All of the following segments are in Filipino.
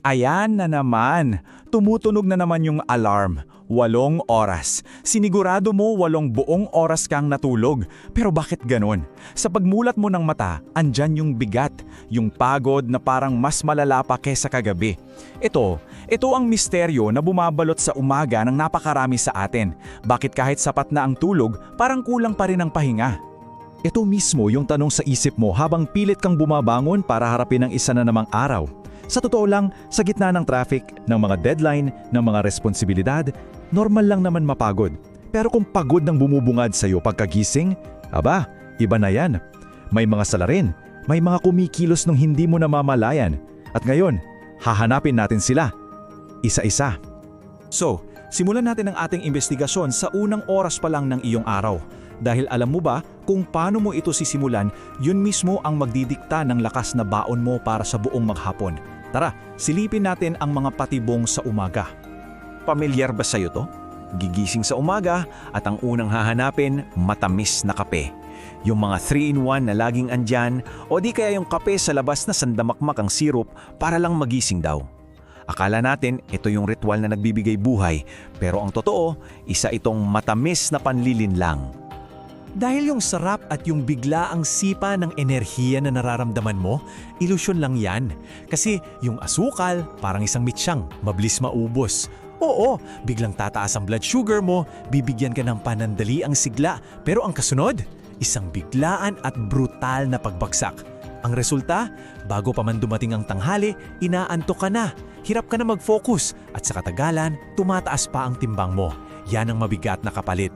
Ayan na naman. Tumutunog na naman yung alarm. 8 oras. Sinigurado mo 8 buong oras kang natulog. Pero bakit ganon? Sa pagmulat mo ng mata, andyan yung bigat. Yung pagod na parang mas malala pa kesa kagabi. Ito ang misteryo na bumabalot sa umaga ng napakarami sa atin. Bakit kahit sapat na ang tulog, parang kulang pa rin ang pahinga? Ito mismo yung tanong sa isip mo habang pilit kang bumabangon para harapin ang isa na namang araw. Sa totoo lang, sa gitna ng traffic, ng mga deadline, ng mga responsibilidad, normal lang naman mapagod. Pero kung pagod nang bumubungad sa'yo pagkagising, aba, iba na yan. May mga salarin, may mga kumikilos nung hindi mo namamalayan. At ngayon, hahanapin natin sila. Isa-isa. So, simulan natin ang ating investigasyon sa unang oras pa lang ng iyong araw. Dahil alam mo ba kung paano mo ito sisimulan, yun mismo ang magdidikta ng lakas na baon mo para sa buong maghapon. Tara, silipin natin ang mga patibong sa umaga. Pamilyar ba sa'yo to? Gigising sa umaga at ang unang hahanapin, matamis na kape. Yung mga 3-in-1 na laging andyan o di kaya yung kape sa labas na sandamakmak ang sirup para lang magising daw. Akala natin ito yung ritual na nagbibigay buhay, pero ang totoo, isa itong matamis na panlilin lang. Dahil yung sarap at yung bigla ang sipa ng enerhiya na nararamdaman mo, ilusyon lang yan. Kasi yung asukal, parang isang mitsyang, mabilis maubos. Oo, biglang tataas ang blood sugar mo, bibigyan ka ng panandali ang sigla, pero ang kasunod, isang biglaan at brutal na pagbagsak. Ang resulta, bago pa man dumating ang tanghali, inaantok ka na, hirap ka na mag-focus, at sa katagalan, tumataas pa ang timbang mo. Yan ang mabigat na kapalit.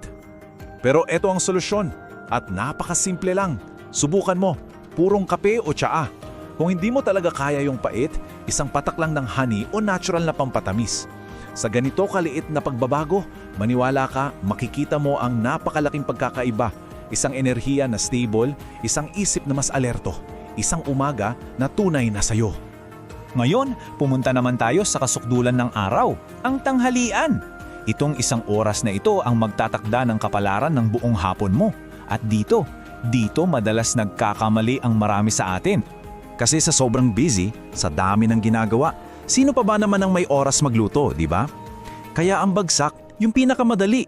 Pero ito ang solusyon at napakasimple lang. Subukan mo, purong kape o tsaa. Kung hindi mo talaga kaya yung pait, isang patak lang ng honey o natural na pampatamis. Sa ganito kaliit na pagbabago, maniwala ka, makikita mo ang napakalaking pagkakaiba. Isang enerhiya na stable, isang isip na mas alerto, isang umaga na tunay na sayo. Ngayon, pumunta naman tayo sa kasukdulan ng araw, ang tanghalian. Itong isang oras na ito ang magtatakda ng kapalaran ng buong hapon mo. At dito madalas nagkakamali ang marami sa atin. Kasi sa sobrang busy, sa dami ng ginagawa, sino pa ba naman ang may oras magluto, di ba? Kaya ang bagsak, yung pinakamadali.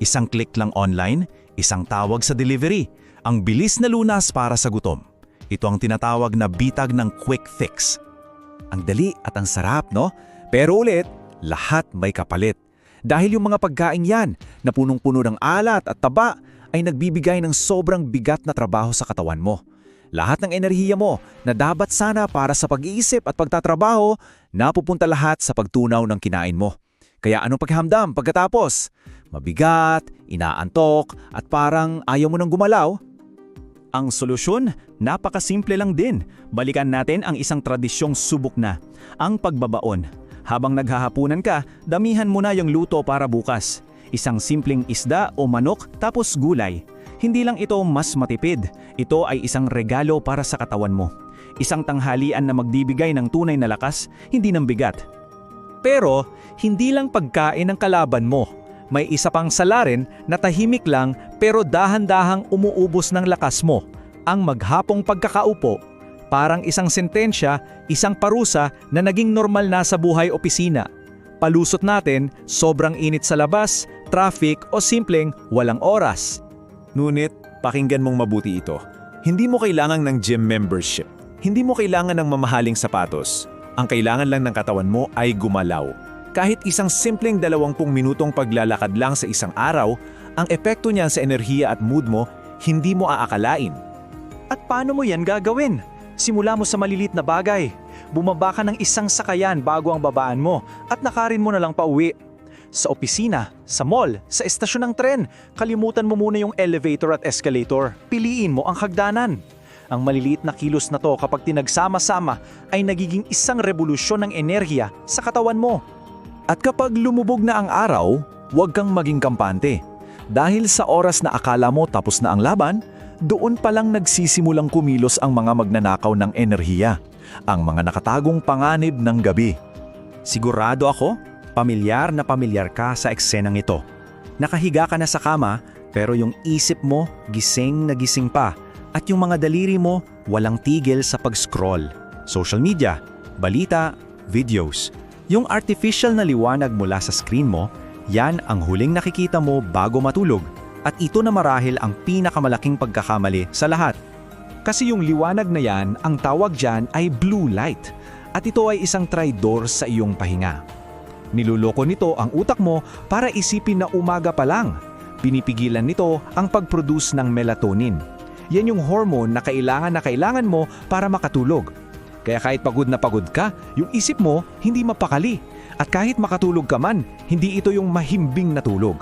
Isang click lang online, isang tawag sa delivery, ang bilis na lunas para sa gutom. Ito ang tinatawag na bitag ng quick fix. Ang dali at ang sarap, no? Pero ulit, lahat may kapalit. Dahil yung mga pagkain yan na punong-puno ng alat at taba ay nagbibigay ng sobrang bigat na trabaho sa katawan mo. Lahat ng enerhiya mo na dapat sana para sa pag-iisip at pagtatrabaho, napupunta lahat sa pagtunaw ng kinain mo. Kaya anong paghamdam pagkatapos? Mabigat, inaantok at parang ayaw mo nang gumalaw? Ang solusyon, napakasimple lang din. Balikan natin ang isang tradisyong subok na, ang pagbabaon. Habang naghahapunan ka, damihan mo na yung luto para bukas. Isang simpleng isda o manok tapos gulay. Hindi lang ito mas matipid, ito ay isang regalo para sa katawan mo. Isang tanghalian na magbibigay ng tunay na lakas, hindi ng bigat. Pero, hindi lang pagkain ang kalaban mo. May isa pang salarin na tahimik lang pero dahan-dahang umuubos ng lakas mo. Ang maghapong pagkakaupo. Parang isang sentensya, isang parusa na naging normal na sa buhay opisina. Palusot natin, sobrang init sa labas, traffic o simpleng walang oras. Ngunit, pakinggan mong mabuti ito. Hindi mo kailangan ng gym membership. Hindi mo kailangan ng mamahaling sapatos. Ang kailangan lang ng katawan mo ay gumalaw. Kahit isang simpleng 20 minutong paglalakad lang sa isang araw, ang epekto niyan sa enerhiya at mood mo, hindi mo aakalain. At paano mo yan gagawin? Simula mo sa malilit na bagay. Bumaba ka ng isang sakayan bago ang babaan mo at nakarin mo na lang pauwi. Sa opisina, sa mall, sa estasyon ng tren, kalimutan mo muna yung elevator at escalator. Piliin mo ang hagdanan. Ang maliliit na kilos na to kapag tinagsama-sama ay nagiging isang revolusyon ng enerhiya sa katawan mo. At kapag lumubog na ang araw, huwag kang maging kampante. Dahil sa oras na akala mo tapos na ang laban, doon palang nagsisimulang kumilos ang mga magnanakaw ng enerhiya, ang mga nakatagong panganib ng gabi. Sigurado ako, pamilyar na pamilyar ka sa eksenang ito. Nakahiga ka na sa kama, pero yung isip mo gising na gising pa, at yung mga daliri mo walang tigil sa pag-scroll. Social media, balita, videos. Yung artificial na liwanag mula sa screen mo, yan ang huling nakikita mo bago matulog. At ito na marahil ang pinakamalaking pagkakamali sa lahat. Kasi yung liwanag na yan, ang tawag dyan ay blue light. At ito ay isang traidor sa iyong pahinga. Niluloko nito ang utak mo para isipin na umaga pa lang. Pinipigilan nito ang pag-produce ng melatonin. Yan yung hormone na kailangan mo para makatulog. Kaya kahit pagod na pagod ka, yung isip mo hindi mapakali. At kahit makatulog ka man, hindi ito yung mahimbing na tulog.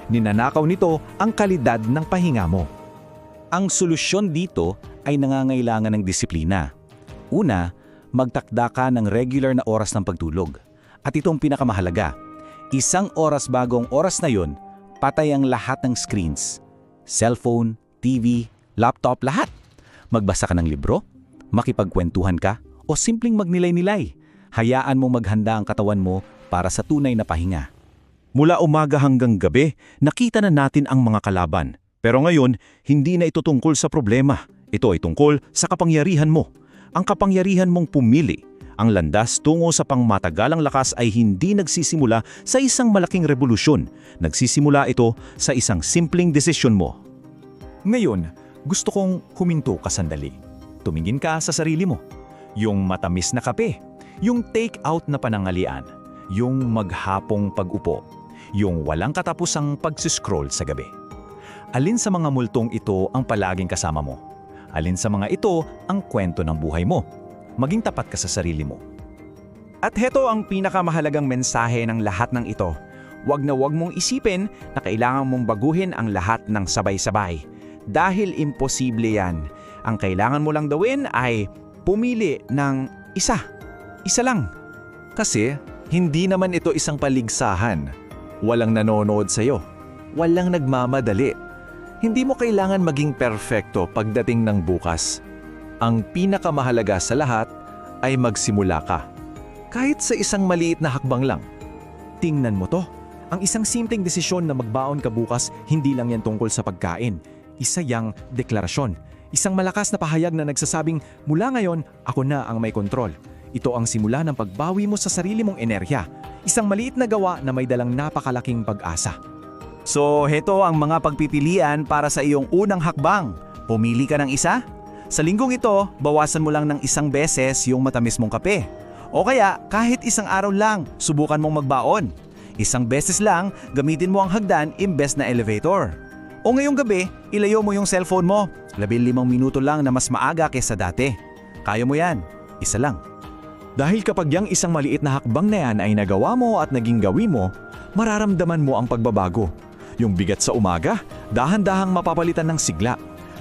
Ninanakaw nito ang kalidad ng pahinga mo. Ang solusyon dito ay nangangailangan ng disiplina. Una, magtakda ka ng regular na oras ng pagtulog. At itong pinakamahalaga, 1 oras bagong oras na yon, patay ang lahat ng screens. Cellphone, TV, laptop, lahat. Magbasa ka ng libro, makipagkwentuhan ka, o simpleng magnilay-nilay. Hayaan mong maghanda ang katawan mo para sa tunay na pahinga. Mula umaga hanggang gabi, nakita na natin ang mga kalaban. Pero ngayon, hindi na ito tungkol sa problema. Ito ay tungkol sa kapangyarihan mo. Ang kapangyarihan mong pumili. Ang landas tungo sa pangmatagalang lakas ay hindi nagsisimula sa isang malaking revolusyon. Nagsisimula ito sa isang simpleng desisyon mo. Ngayon, gusto kong huminto ka sandali. Tumingin ka sa sarili mo. Yung matamis na kape, yung take-out na panangalian, yung maghapong pag-upo, yung walang katapusang pag-scroll sa gabi. Alin sa mga multong ito ang palaging kasama mo? Alin sa mga ito ang kwento ng buhay mo? Maging tapat ka sa sarili mo. At heto ang pinakamahalagang mensahe ng lahat ng ito. Huwag na huwag mong isipin na kailangan mong baguhin ang lahat ng sabay-sabay. Dahil imposible yan. Ang kailangan mo lang gawin ay pumili ng isa. Isa lang. Kasi hindi naman ito isang paligsahan. Walang nanonood sa'yo. Walang nagmamadali. Hindi mo kailangan maging perpekto pagdating ng bukas. Ang pinakamahalaga sa lahat ay magsimula ka. Kahit sa isang maliit na hakbang lang. Tingnan mo to. Ang isang simpleng desisyon na magbaon ka bukas, hindi lang yan tungkol sa pagkain. Isa yang deklarasyon. Isang malakas na pahayag na nagsasabing, mula ngayon, ako na ang may kontrol. Ito ang simula ng pagbawi mo sa sarili mong enerhiya. Isang maliit na gawa na may dalang napakalaking pag-asa. So, heto ang mga pagpipilian para sa iyong unang hakbang. Pumili ka ng isa? Sa linggong ito, bawasan mo lang ng 1 beses yung matamis mong kape. O kaya, kahit 1 araw lang, subukan mong magbaon. 1 beses lang, gamitin mo ang hagdan imbes na elevator. O ngayong gabi, ilayo mo yung cellphone mo. 15 minuto lang na mas maaga kaysa dati. Kaya mo yan. 1 lang. Dahil kapag yung isang maliit na hakbang na yan ay nagawa mo at naging gawi mo, mararamdaman mo ang pagbabago. Yung bigat sa umaga, dahan-dahang mapapalitan ng sigla.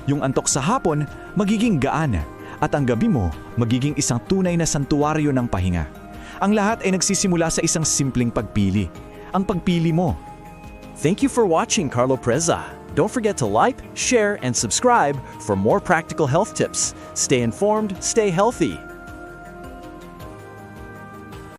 Yung antok sa hapon, magiging gaan. At ang gabi mo, magiging isang tunay na santuwaryo ng pahinga. Ang lahat ay nagsisimula sa isang simpleng pagpili. Ang pagpili mo. Thank you for watching, Carlo Preza. Don't forget to like, share, and subscribe for more practical health tips. Stay informed, stay healthy.